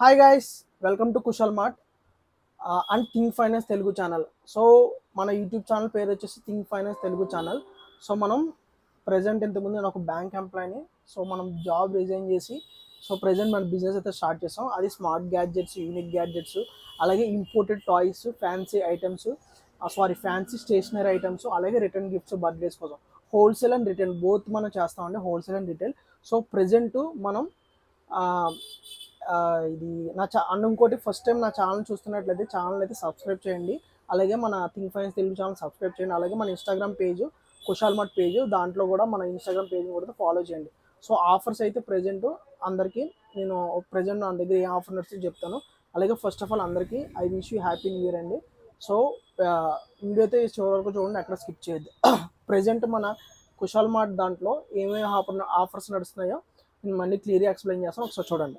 Hi guys, welcome to Kushal mart and think finance Telugu channel. So మన YouTube channel పేరు వచ్చేసి think finance Telugu channel. So మనం present ఇంతకుముందు నేను ఒక బ్యాంక్ ఎంప్లాయీని. సో మనం జాబ్ రిజైన్ చేసి ప్రజెంట్ మన బిజినెస్ అయితే స్టార్ట్ చేసాం. అది స్మార్ట్ గ్యాడ్జెట్స్, యూనిక్ గ్యాడ్జెట్స్, అలాగే imported toys, fancy items, fancy stationery items, అలాగే రిటర్న్ గిఫ్ట్స్ బర్త్డేస్ కోసం హోల్సేల్ అండ్ రిటైల్ బోత్ మనం చేస్తామండి. Wholesale and retail. So present మనం ఆ, ఆ, ఇది అండ్ ఇంకోటి, ఫస్ట్ టైం నా ఛానల్ చూస్తున్నట్లయితే ఛానల్ అయితే సబ్స్క్రైబ్ చేయండి. అలాగే మన think finance Telugu channel subscribe చేయండి. అలాగే మన Instagram page Kushal mart page, దాంట్లో కూడా మన ఇన్స్టాగ్రామ్ పేజ్ కూడా ఫాలో చేయండి. సో ఆఫర్స్ అయితే ప్రజెంట్ అందరికీ నేను ప్రజెంట్ నా దగ్గర ఏ ఆఫర్ నడుస్తుందో చెప్తాను. అలాగే ఫస్ట్ ఆఫ్ ఆల్ అందరికీ I wish you happy new year అండి. సో వీడియో అయితే చివరి వరకు చూడండి, ఎక్కడ స్కిప్ చేయొద్దు. ప్రజెంట్ మన కుషాల్ మార్ట్ దాంట్లో ఏమేమి ఆఫర్స్ నడుస్తున్నాయో నేను మళ్ళీ క్లియర్గా ఎక్స్ప్లెయిన్ చేస్తాను, ఒకసారి చూడండి.